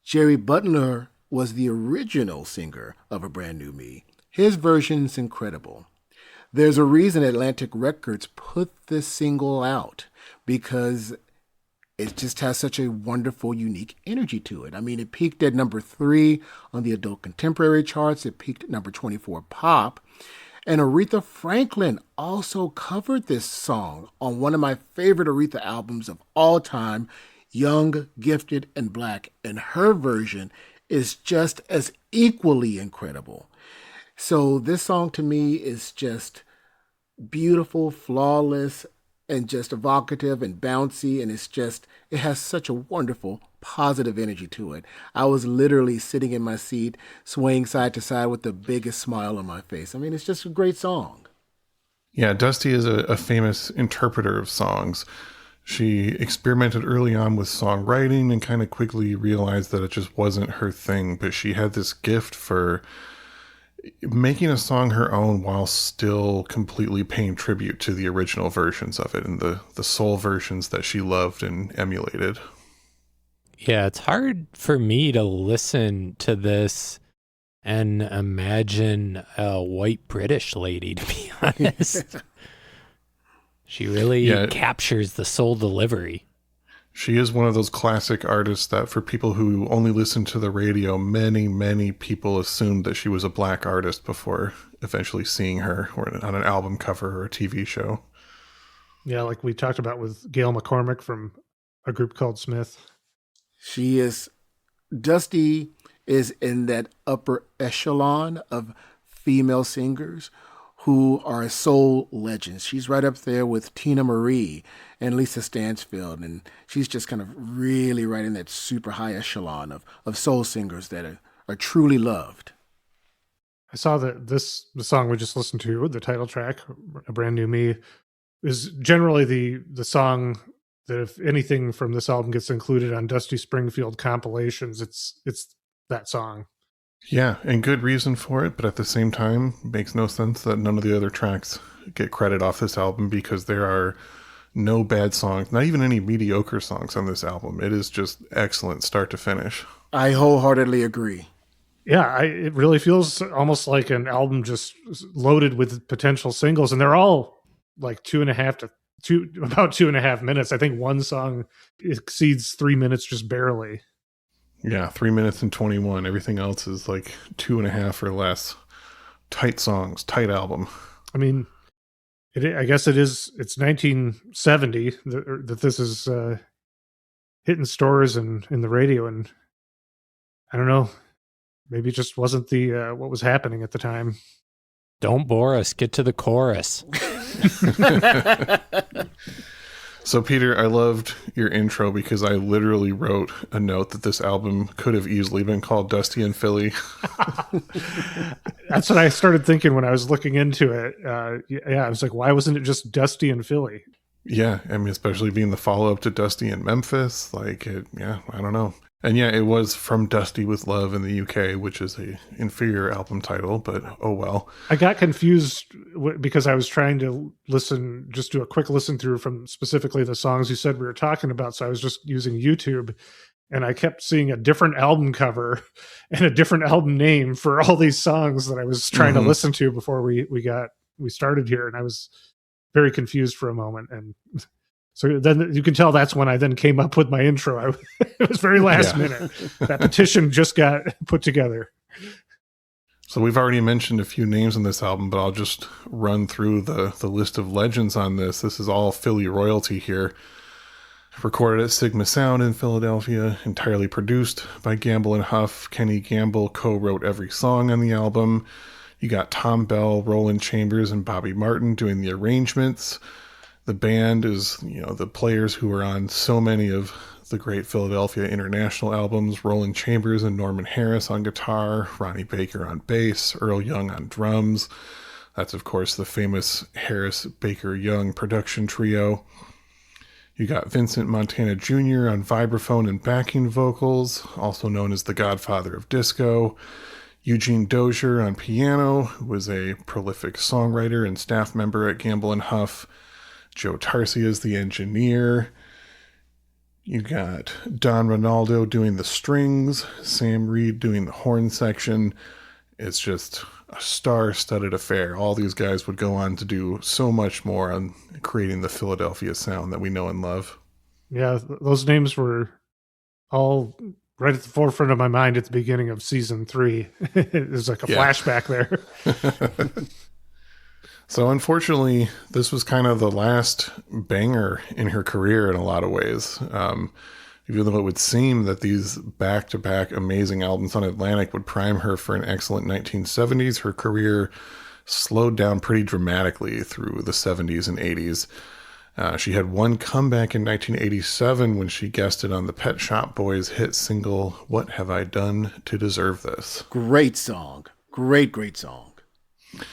Jerry Butler was the original singer of A Brand New Me. His version's incredible. There's a reason Atlantic Records put this single out, because it just has such a wonderful, unique energy to it. I mean, it peaked at number 3 on the adult contemporary charts. It peaked at number 24 pop. And Aretha Franklin also covered this song on one of my favorite Aretha albums of all time, Young, Gifted, and Black. And her version is just as equally incredible. So this song to me is just beautiful, flawless, and just evocative and bouncy. And it has such a wonderful positive energy to it. I was literally sitting in my seat, swaying side to side with the biggest smile on my face. I mean, it's just a great song. Yeah, Dusty is a famous interpreter of songs. She experimented early on with songwriting and kind of quickly realized that it just wasn't her thing, but she had this gift for making a song her own while still completely paying tribute to the original versions of it and the soul versions that she loved and emulated. Yeah, it's hard for me to listen to this and imagine a white British lady, to be honest. She really captures the soul delivery. She is one of those classic artists that for people who only listen to the radio, many, many people assumed that she was a black artist before eventually seeing her on an album cover or a TV show. Yeah, like we talked about with Gail McCormick from a group called Smith. She is, Dusty is in that upper echelon of female singers who are soul legends. She's right up there with Tina Marie and Lisa Stansfield, and she's just kind of really right in that super high echelon of soul singers that are truly loved. I saw that the song we just listened to, the title track, A Brand New Me, is generally the song that if anything from this album gets included on Dusty Springfield compilations, it's that song. Yeah, and good reason for it, but at the same time, it makes no sense that none of the other tracks get credit off this album because there are no bad songs, not even any mediocre songs on this album. It is just excellent start to finish. I wholeheartedly agree. Yeah, it really feels almost like an album just loaded with potential singles, and they're all like about 2.5 minutes. I think one song exceeds 3 minutes just barely. Yeah, 3 minutes and 21. Everything else is like 2.5 or less. Tight songs, tight album. I mean, I guess it's 1970 that this is hitting stores and in the radio, and I don't know, maybe it just wasn't the what was happening at the time. Don't bore us. Get to the chorus. So, Peter, I loved your intro because I literally wrote a note that this album could have easily been called Dusty and Philly. That's what I started thinking when I was looking into it. I was like, why wasn't it just Dusty and Philly? Yeah, I mean, especially being the follow-up to Dusty in Memphis. I don't know. And yeah, it was From Dusty with Love in the UK, which is a inferior album title, but oh well. I got confused because I was trying to just do a quick listen through from specifically the songs you said we were talking about. So I was just using YouTube, and I kept seeing a different album cover and a different album name for all these songs that I was trying to listen to before we started here. And I was very confused for a moment. And so then you can tell that's when I then came up with my intro. It was very last minute. That petition just got put together. So we've already mentioned a few names on this album, but I'll just run through the list of legends on this. This is all Philly royalty here. Recorded at Sigma Sound in Philadelphia, entirely produced by Gamble and Huff. Kenny Gamble co-wrote every song on the album. You got Tom Bell, Roland Chambers, and Bobby Martin doing the arrangements. The band is, the players who are on so many of the great Philadelphia international albums. Roland Chambers and Norman Harris on guitar, Ronnie Baker on bass, Earl Young on drums. That's, of course, the famous Harris-Baker-Young production trio. You got Vincent Montana Jr. on vibraphone and backing vocals, also known as the Godfather of Disco. Eugene Dozier on piano, who was a prolific songwriter and staff member at Gamble and Huff. Joe Tarsi is the engineer. You got Don Ronaldo doing the strings, Sam Reed doing the horn section. It's just a star-studded affair. All these guys would go on to do so much more on creating the Philadelphia sound that we know and love. Yeah, those names were all right at the forefront of my mind at the beginning of season 3. It was like a flashback there. So unfortunately, this was kind of the last banger in her career in a lot of ways. Even though it would seem that these back-to-back amazing albums on Atlantic would prime her for an excellent 1970s, her career slowed down pretty dramatically through the 70s and 80s. She had one comeback in 1987 when she guested on the Pet Shop Boys hit single, What Have I Done to Deserve This? Great song. Great song.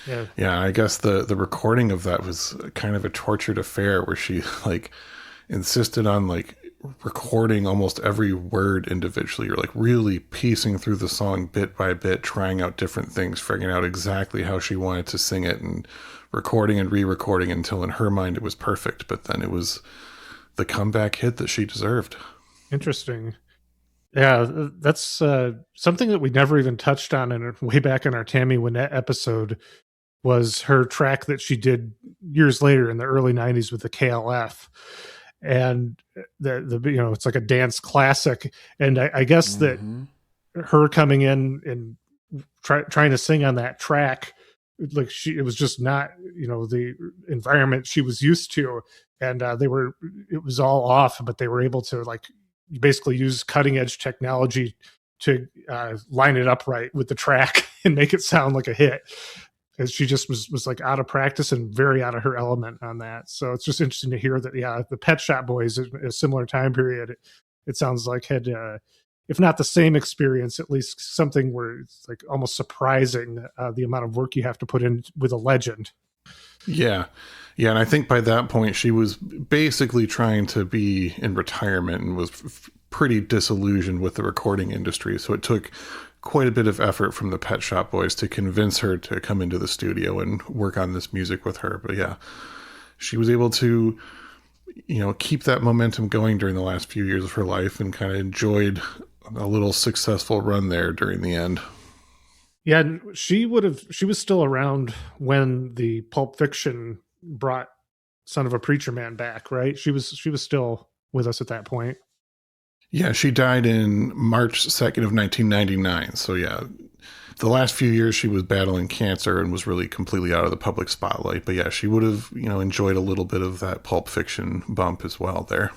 Yeah. Yeah, I guess the recording of that was kind of a tortured affair where she like insisted on like recording almost every word individually, or like really piecing through the song bit by bit, trying out different things, figuring out exactly how she wanted to sing it, and recording and re-recording until in her mind it was perfect. But then it was the comeback hit that she deserved. Interesting. Yeah, that's something that we never even touched on in way back in our Tammy Wynette episode was her track that she did years later in the early 90s with the KLF. And the it's like a dance classic. And I guess that her coming in and trying to sing on that track, like it was just not, the environment she was used to. And it was all off, but they were able to like basically use cutting edge technology to line it up right with the track and make it sound like a hit. Because she just was like out of practice and very out of her element on that. So it's just interesting to hear that, the Pet Shop Boys, a similar time period, it sounds like had, if not the same experience, at least something where it's like almost surprising the amount of work you have to put in with a legend. Yeah. Yeah. And I think by that point, she was basically trying to be in retirement and was pretty disillusioned with the recording industry. So it took quite a bit of effort from the Pet Shop Boys to convince her to come into the studio and work on this music with her. But yeah, she was able to, keep that momentum going during the last few years of her life and kind of enjoyed a little successful run there during the end. Yeah, and she was still around when the Pulp Fiction brought Son of a Preacher Man back, right? She was still with us at that point. Yeah, she died in March 2nd of 1999. So yeah, the last few years she was battling cancer and was really completely out of the public spotlight. But yeah, she would have, enjoyed a little bit of that Pulp Fiction bump as well there.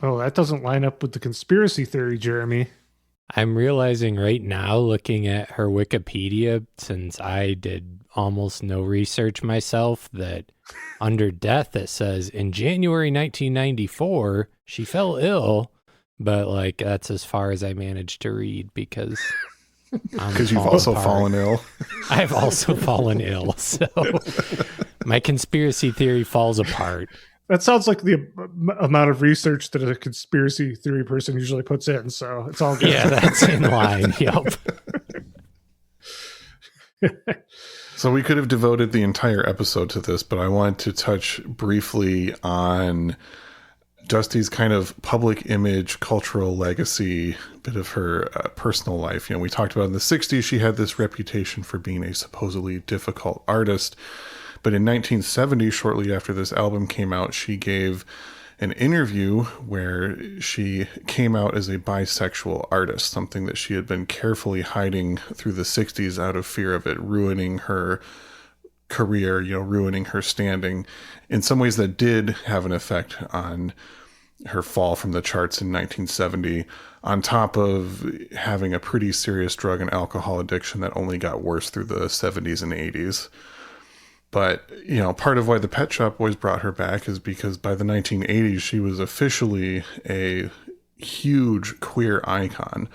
Oh, that doesn't line up with the conspiracy theory, Jeremy. I'm realizing right now, looking at her Wikipedia, since I did almost no research myself, that under death it says in January 1994, she fell ill, but like that's as far as I managed to read because you've also fallen ill. I've also fallen ill, so my conspiracy theory falls apart. That sounds like the amount of research that a conspiracy theory person usually puts in. So it's all good. Yeah, that's in line. Yep. So we could have devoted the entire episode to this, but I wanted to touch briefly on Dusty's kind of public image, cultural legacy, bit of her personal life. We talked about in the 60s, she had this reputation for being a supposedly difficult artist. But in 1970, shortly after this album came out, she gave an interview where she came out as a bisexual artist, something that she had been carefully hiding through the 60s out of fear of it ruining her career, ruining her standing. In some ways that did have an effect on her fall from the charts in 1970, on top of having a pretty serious drug and alcohol addiction that only got worse through the 70s and 80s. But, part of why the Pet Shop Boys brought her back is because by the 1980s, she was officially a huge queer icon.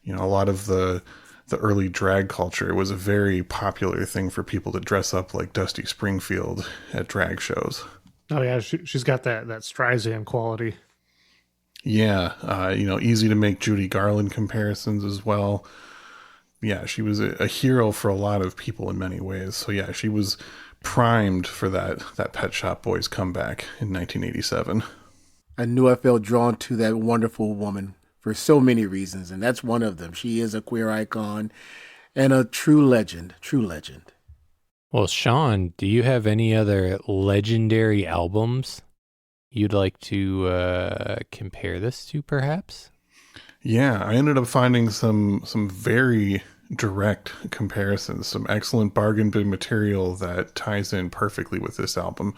A lot of the early drag culture was a very popular thing for people to dress up like Dusty Springfield at drag shows. Oh, yeah. She's got that Streisand quality. Yeah. Easy to make Judy Garland comparisons as well. Yeah, she was a hero for a lot of people in many ways. So yeah, she was primed for that Pet Shop Boys comeback in 1987. I knew I felt drawn to that wonderful woman for so many reasons, and that's one of them. She is a queer icon and a true legend. Well, Sean, do you have any other legendary albums you'd like to compare this to, perhaps? Yeah, I ended up finding some very direct comparisons, some excellent bargain bin material that ties in perfectly with this album.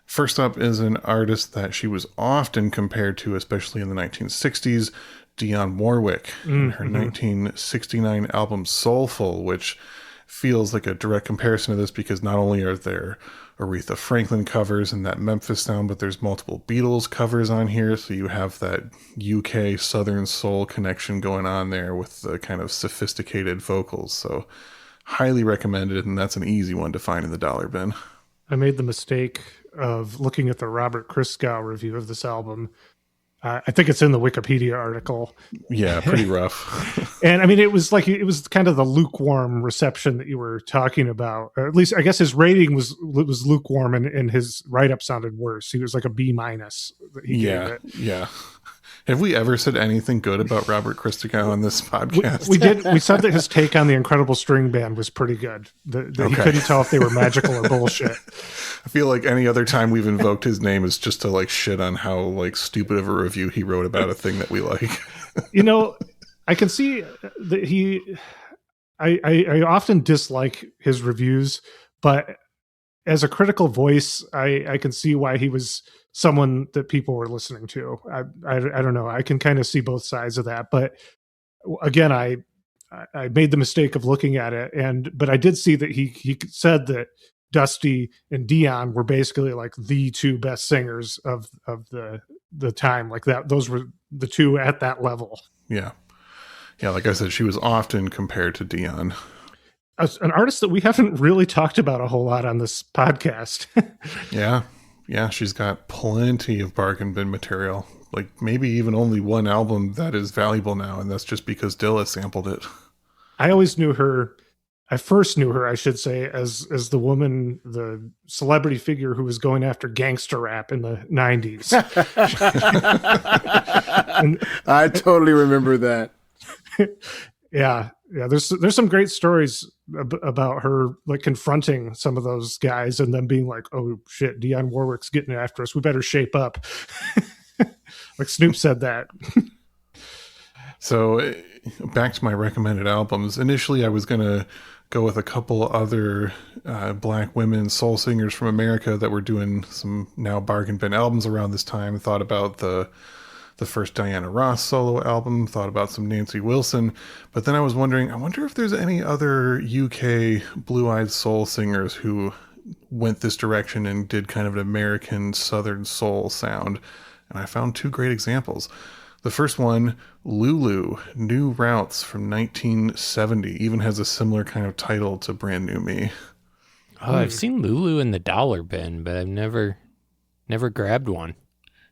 First up is an artist that she was often compared to, especially in the 1960s, Dionne Warwick, in her 1969 album Soulful, which feels like a direct comparison to this because not only are there Aretha Franklin covers and that Memphis sound, but there's multiple Beatles covers on here. So you have that UK Southern Soul connection going on there with the kind of sophisticated vocals. So highly recommended, and that's an easy one to find in the dollar bin. I made the mistake of looking at the Robert Christgau review of this album. I think it's in the Wikipedia article. Yeah, pretty rough. And I mean, it was kind of the lukewarm reception that you were talking about. Or at least I guess his rating was lukewarm, and his write-up sounded worse. He was like a B- that he gave it. Yeah. Have we ever said anything good about Robert Christgau on this podcast? We did. We said that his take on the Incredible String Band was pretty good. He couldn't tell if they were magical or bullshit. I feel like any other time we've invoked his name is just to like shit on how like stupid of a review he wrote about a thing that we like. You know, I can see that I often dislike his reviews, but as a critical voice, I can see why he was someone that people were listening to. I don't know. I can kind of see both sides of that. But again, I made the mistake of looking at it, but I did see that he said that Dusty and Dion were basically like the two best singers of the time, like that. Those were the two at that level. Yeah. Like I said, she was often compared to Dion. An artist that we haven't really talked about a whole lot on this podcast. Yeah, she's got plenty of bargain bin material. Like maybe even only one album that is valuable now, and that's just because Dilla sampled it. I first knew her, I should say, as the celebrity figure who was going after gangster rap in the 90s. I totally remember that. Yeah. There's some great stories about her like confronting some of those guys and them being like, "Oh shit, Dionne Warwick's getting after us. We better shape up." Like Snoop said that. So back to my recommended albums. Initially, I was gonna go with a couple other black women soul singers from America that were doing some now bargain bin albums around this time. Thought about the first Diana Ross solo album, thought about some Nancy Wilson, but then I was wondering, I wonder if there's any other UK blue-eyed soul singers who went this direction and did kind of an American Southern soul sound, and I found two great examples. The first one, Lulu, New Routes from 1970, even has a similar kind of title to Brand New Me. Oh, I've seen Lulu in the dollar bin, but I've never grabbed one.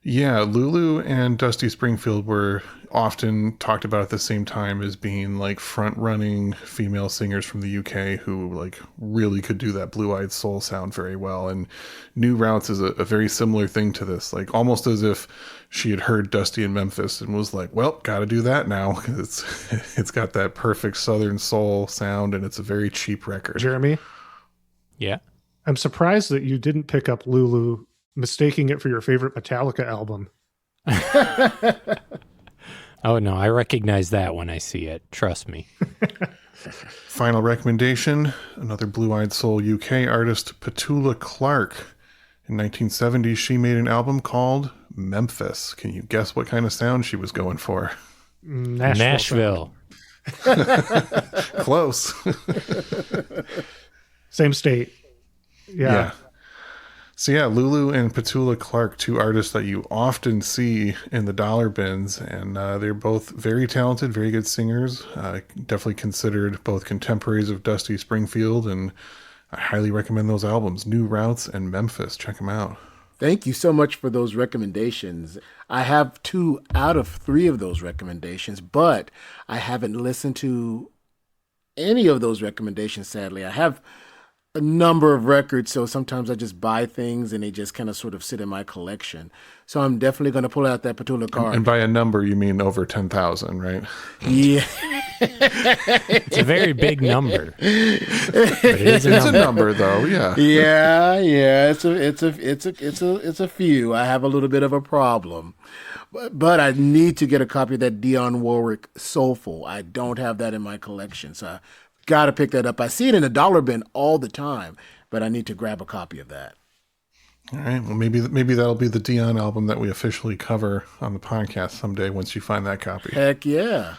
Yeah, Lulu and Dusty Springfield were often talked about at the same time as being like front-running female singers from the UK who like really could do that blue-eyed soul sound very well. And New Routes is a very similar thing to this, like almost as if she had heard Dusty in Memphis and was like, well, got to do that now. It's got that perfect Southern soul sound and it's a very cheap record. Jeremy? Yeah. I'm surprised that you didn't pick up Lulu, mistaking it for your favorite Metallica album. Oh, no, I recognize that when I see it. Trust me. Final recommendation, another blue-eyed soul UK artist, Petula Clark. In 1970, she made an album called Memphis. Can you guess what kind of sound she was going for? Nashville. Close. Same state. Yeah. So yeah, Lulu and Petula Clark, two artists that you often see in the dollar bins, and they're both very talented, very good singers. Definitely considered both contemporaries of Dusty Springfield, and I highly recommend those albums, New Routes and Memphis. Check them out. Thank you so much for those recommendations. I have 2 out of 3 of those recommendations, but I haven't listened to any of those recommendations, sadly. I have a number of records, so sometimes I just buy things and they just kind of sort of sit in my collection. So I'm definitely going to pull out that Petula card. And by a number, you mean over 10,000, right? Yeah. It's a very big number. But it is It's a number, though. Yeah. Yeah. It's a few. I have a little bit of a problem, but I need to get a copy of that Dionne Warwick Soulful. I don't have that in my collection, so I got to pick that up. I see it in a dollar bin all the time, but I need to grab a copy of that. All right. Well, maybe that'll be the Dion album that we officially cover on the podcast someday once you find that copy. Heck yeah.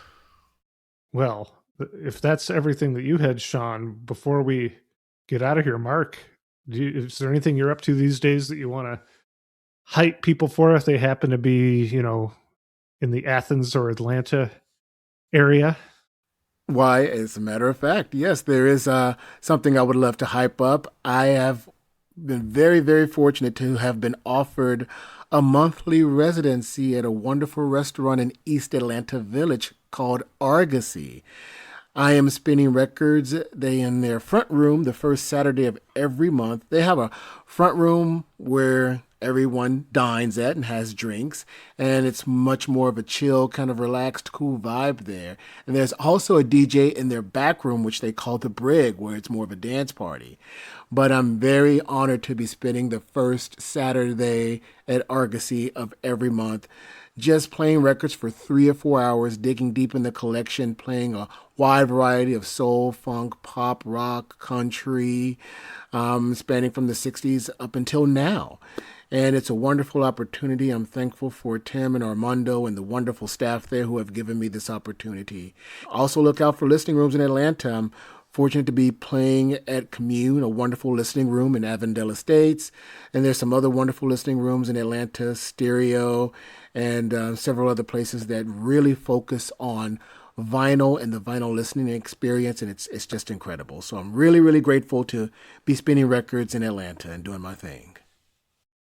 Well, if that's everything that you had, Sean, before we get out of here, Mark, is there anything you're up to these days that you want to hype people for if they happen to be, in the Athens or Atlanta area? Why, as a matter of fact, yes, there is something I would love to hype up. I have been very, very fortunate to have been offered a monthly residency at a wonderful restaurant in East Atlanta Village called Argosy. I am spinning records. They in their front room the first Saturday of every month. They have a front room where everyone dines at and has drinks, and it's much more of a chill, kind of relaxed, cool vibe there. And there's also a DJ in their back room, which they call the Brig, where it's more of a dance party. But I'm very honored to be spending the first Saturday at Argosy of every month, just playing records for 3 or 4 hours, digging deep in the collection, playing a wide variety of soul, funk, pop, rock, country, spanning from the 60s up until now. And it's a wonderful opportunity. I'm thankful for Tim and Armando and the wonderful staff there who have given me this opportunity. Also look out for listening rooms in Atlanta. I'm fortunate to be playing at Commune, a wonderful listening room in Avondale Estates. And there's some other wonderful listening rooms in Atlanta, Stereo, and several other places that really focus on vinyl and the vinyl listening experience. And it's just incredible. So I'm really, really grateful to be spinning records in Atlanta and doing my thing.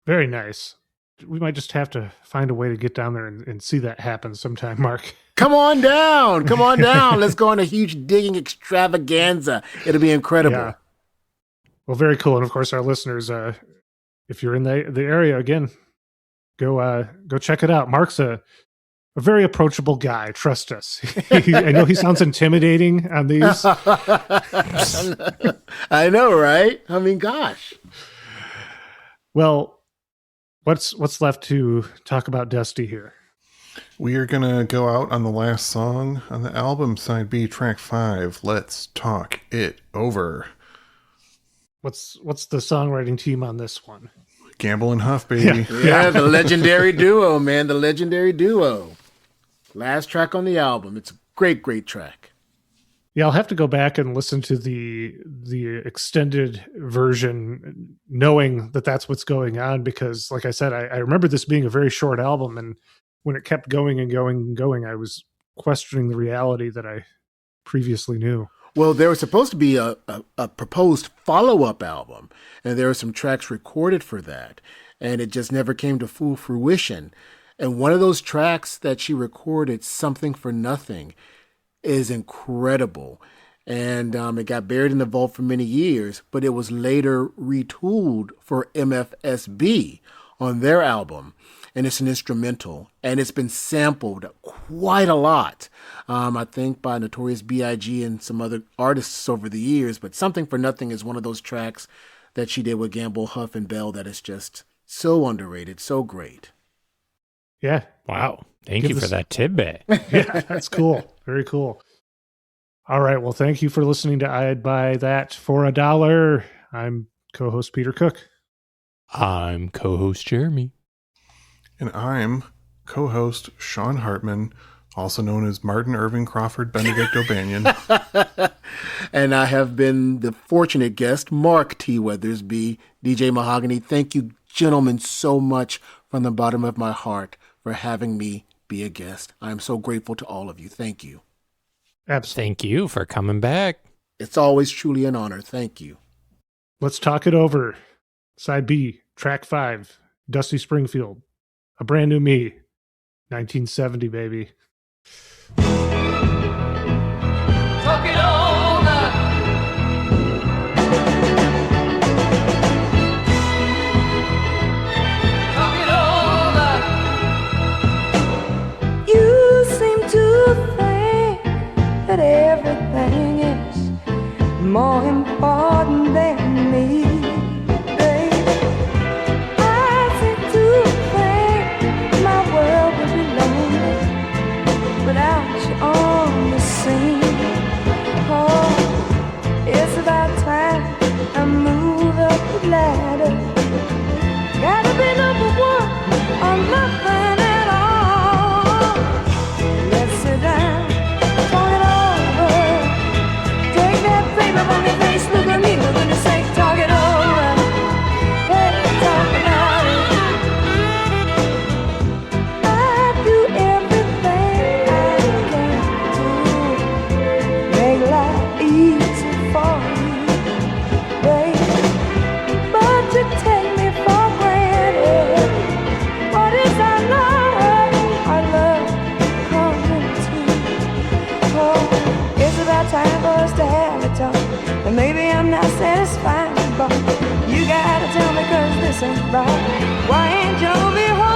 Very nice. We might just have to find a way to get down there and see that happen sometime, Mark. Come on down. Come on down. Let's go on a huge digging extravaganza. It'll be incredible. Yeah. Well, very cool. And of course, our listeners, if you're in the area, again, go check it out. Mark's a very approachable guy. Trust us. I know he sounds intimidating on these. I know, right? I mean, gosh. Well, what's left to talk about Dusty here? We are going to go out on the last song on the album, side B, track 5. Let's Talk It Over. What's the songwriting team on this one? Gamble and Huff, baby. Yeah, the legendary duo, man. The legendary duo. Last track on the album. It's a great, great track. Yeah, I'll have to go back and listen to the extended version, knowing that that's what's going on. Because, like I said, I remember this being a very short album, and when it kept going and going and going, I was questioning the reality that I previously knew. Well, there was supposed to be a proposed follow-up album, and there were some tracks recorded for that, and it just never came to full fruition. And one of those tracks that she recorded, Something for Nothing, is incredible. And it got buried in the vault for many years, but it was later retooled for MFSB on their album. And it's an instrumental, and it's been sampled quite a lot, I think, by Notorious B.I.G. and some other artists over the years. But Something for Nothing is one of those tracks that she did with Gamble, Huff, and Bell that is just so underrated, so great. Yeah. Wow. Thank you for that tidbit. Yeah, that's cool. Very cool. All right. Well, thank you for listening to I'd Buy That for $1. I'm co-host Peter Cook. I'm co-host Jeremy. And I'm co-host Sean Hartman, also known as Martin Irving Crawford Benedict O'Banion. And I have been the fortunate guest, Mark T. Weathersby, DJ Mahogany. Thank you, gentlemen, so much from the bottom of my heart for having me be a guest. I am so grateful to all of you. Thank you. Absolutely. Thank you for coming back. It's always truly an honor. Thank you. Let's talk it over. Side B, track 5, Dusty Springfield. A Brand New Me, 1970, baby. Talk it over. Talk it over. You seem to think that everything is more important than me. On the scene, oh, it's about time I move up the ladder. Gotta be number one or nothing at all. Let's sit down, talk it over. You gotta tell me 'cause this ain't right. Why ain't you be home?